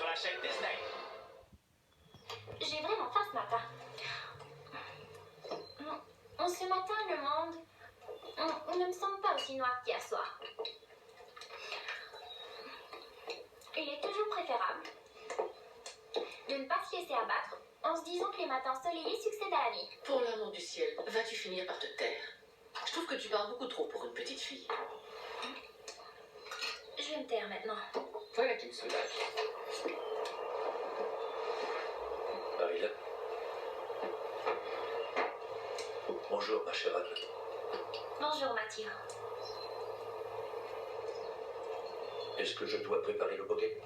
la chaîne Disney. J'ai vraiment faim ce matin. Ce matin, le monde ne me semble pas aussi noir qu'hier soir. Il est toujours préférable de ne pas se laisser abattre en se disant que les matins ensoleillés succèdent à la nuit. Pour l'amour du ciel, vas-tu finir par te taire? Je trouve que tu parles beaucoup trop pour une petite fille. Je vais me taire maintenant. Voilà qui me soulage. Marie-là. Bonjour, ma chère Anne. Bonjour Mathieu. Est-ce que je dois préparer le bouquet?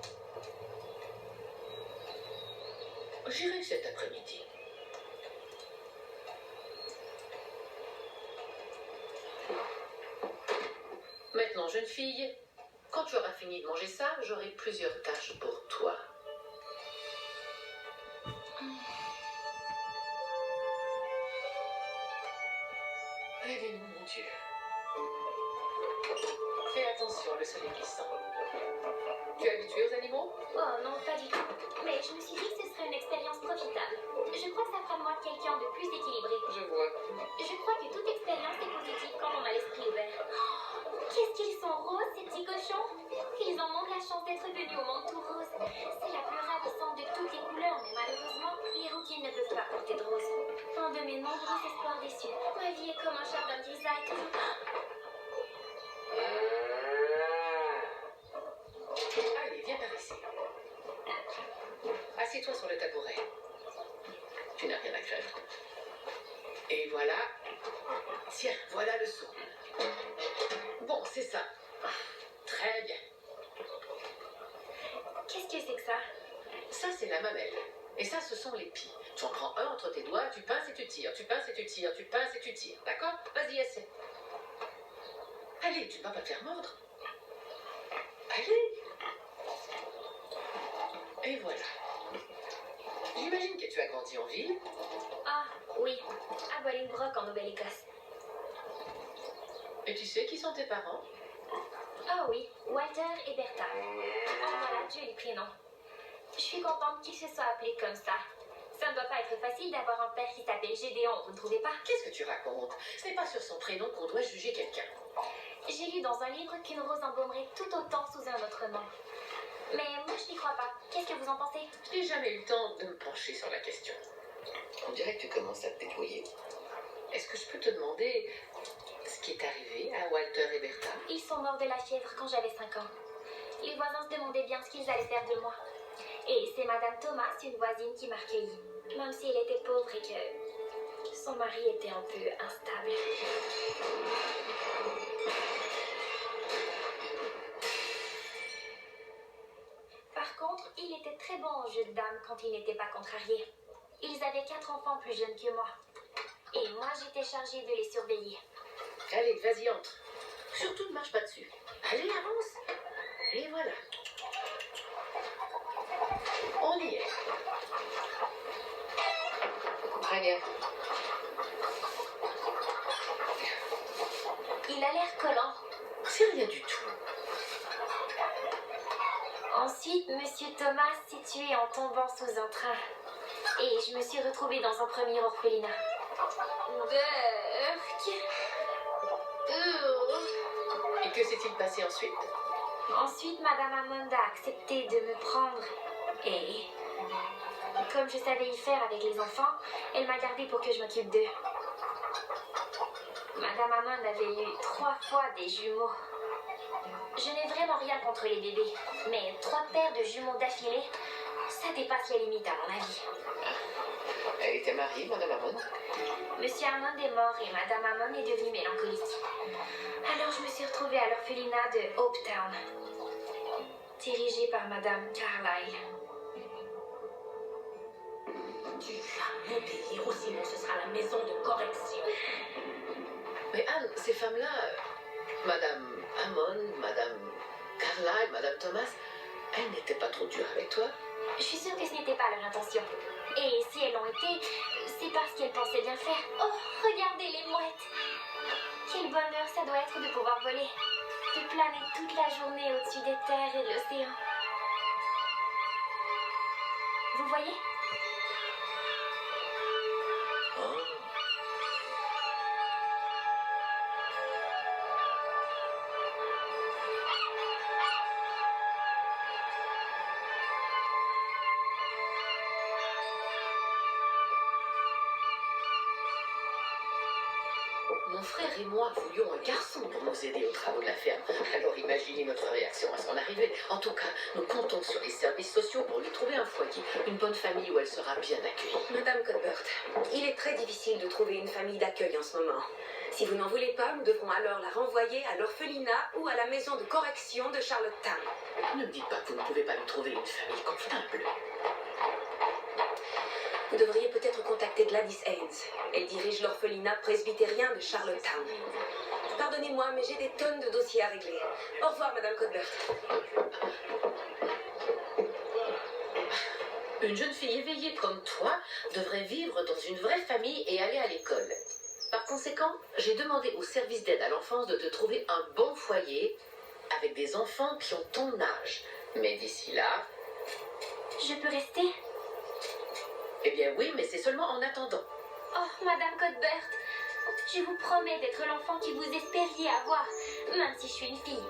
J'irai cet après-midi. Maintenant, jeune fille, quand tu auras fini de manger ça, j'aurai plusieurs tâches pour toi. Aide-nous, mon Dieu. Fais attention, le sol est glissant. Tu es habitué aux animaux? Oh non, pas du tout. Mais je me suis dit que ce serait une expérience profitable. Je crois que ça fera de moi quelqu'un de plus équilibré. Je vois. Je crois que toute expérience est positive quand on a l'esprit ouvert. Oh, qu'est-ce qu'ils sont roses, ces petits cochons! Ils en ont de la chance d'être venus au monde tout rose. C'est la plus ravissante de toutes les couleurs, mais malheureusement, les rookies ne peuvent pas porter de rose. Un de mes nombreux espoirs déçus. Ma vie est comme un jardin de grisaille toujours. Allez, viens par ici. Assieds-toi sur le tabouret. Tu n'as rien à craindre. Et voilà. Tiens, voilà le seau. Bon, c'est ça. Très bien. Qu'est-ce que c'est que ça? Ça, c'est la mamelle. Et ça, ce sont les pieds. Tu en prends un entre tes doigts, tu pinces et tu tires, tu pinces et tu tires, tu pinces et tu tires. D'accord? Vas-y, essaie. Allez, tu ne vas pas te faire mordre. Allez. Et voilà. J'imagine que tu as grandi en ville. Ah, oui. À Bolingbroke, en Nouvelle-Écosse. Et tu sais qui sont tes parents? Ah oui, Walter et Bertha. Oh voilà, Dieu les prénoms. Je suis contente qu'ils se soient appelés comme ça. Ça ne doit pas être facile d'avoir un père qui s'appelle Gédéon, vous ne trouvez pas? Qu'est-ce que tu racontes? Ce n'est pas sur son prénom qu'on doit juger quelqu'un. J'ai lu dans un livre qu'une rose embaumerait tout autant sous un autre nom. Mais moi, je n'y crois pas. Qu'est-ce que vous en pensez? Je n'ai jamais eu le temps de me pencher sur la question. On dirait que tu commences à te débrouiller. Est-ce que je peux te demander ce qui est arrivé à Walter et Bertha? Ils sont morts de la fièvre quand j'avais 5 ans. Les voisins se demandaient bien ce qu'ils allaient faire de moi. Et c'est Madame Thomas, une voisine, qui m'a recueillie. Même si elle était pauvre et que son mari était un peu instable. Par contre, il était très bon au jeu de dames quand il n'était pas contrarié. Ils avaient 4 enfants plus jeunes que moi. Et moi, j'étais chargée de les surveiller. Allez, vas-y, entre. Surtout ne marche pas dessus. Allez, avance. Et voilà. On y est. Très bien. Il a l'air collant. C'est rien du tout. Ensuite, Monsieur Thomas s'est tué en tombant sous un train. Et je me suis retrouvée dans un premier orphelinat. Et que s'est-il passé ensuite? Ensuite, Madame Hammond a accepté de me prendre. Et comme je savais y faire avec les enfants, elle m'a gardée pour que je m'occupe d'eux. Madame Hammond avait eu 3 fois des jumeaux. Je n'ai vraiment rien contre les bébés, mais 3 paires de jumeaux d'affilée, ça dépasse les limites à mon avis. Elle était mariée, Madame Hammond? Monsieur Hammond est mort et Madame Hammond est devenue mélancolique. Alors je me suis retrouvée à l'orphelinat de Hopetown, dirigée par Madame Carlyle. Tu vas me payer ou sinon ce sera la maison de correction. Mais Anne, ces femmes-là, Madame Hammond, Madame Carlyle, Madame Thomas, elles n'étaient pas trop dures avec toi? Je suis sûre que ce n'était pas leur intention. Et si elles l'ont été, c'est parce qu'elles pensaient bien faire. Oh, regardez les mouettes! Quel bonheur ça doit être de pouvoir voler, de planer toute la journée au-dessus des terres et de l'océan. Vous voyez? Ah. Mon frère et moi voulions un garçon pour nous aider aux travaux de la ferme. Alors imaginez notre réaction à son arrivée. En tout cas, nous comptons sur les services sociaux pour lui trouver un foyer, une bonne famille où elle sera bien accueillie. Madame Cuthbert, il est très difficile de trouver une famille d'accueil en ce moment. Si vous n'en voulez pas, nous devrons alors la renvoyer à l'orphelinat ou à la maison de correction de Charlottetown. Ne me dites pas que vous ne pouvez pas lui trouver une famille convenable. Vous devriez peut-être contacter Gladys Haynes. Elle dirige l'orphelinat presbytérien de Charlottetown. Pardonnez-moi, mais j'ai des tonnes de dossiers à régler. Au revoir, Madame Cuthbert. Une jeune fille éveillée comme toi devrait vivre dans une vraie famille et aller à l'école. Par conséquent, j'ai demandé au service d'aide à l'enfance de te trouver un bon foyer avec des enfants qui ont ton âge. Mais d'ici là, Je peux rester? eh bien oui, mais c'est seulement en attendant. Oh, Madame Cuthbert, je vous promets d'être l'enfant que vous espériez avoir, même si je suis une fille.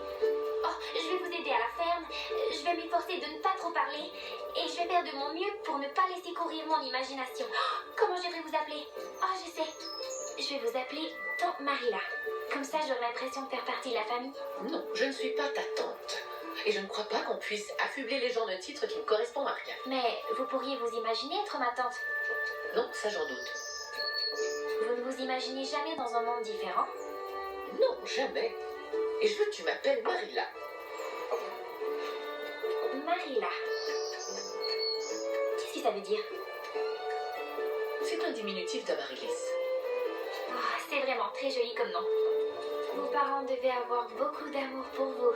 Oh, je vais vous aider à la ferme, je vais m'efforcer de ne pas trop parler, et je vais faire de mon mieux pour ne pas laisser courir mon imagination. Oh, comment je devrais vous appeler? Oh, je sais. Je vais vous appeler Tante Marilla. Comme ça, j'aurai l'impression de faire partie de la famille. Non, je ne suis pas ta tante. Et je ne crois pas qu'on puisse affubler les gens d'un titre qui ne correspond à rien. Mais vous pourriez vous imaginer être ma tante. Non, ça j'en doute. Vous ne vous imaginez jamais dans un monde différent? Non, jamais. Et je veux que tu m'appelles Marilla. Marilla. Qu'est-ce que ça veut dire? C'est un diminutif d'Amaryllis. Oh, c'est vraiment très joli comme nom. Vos parents devaient avoir beaucoup d'amour pour vous.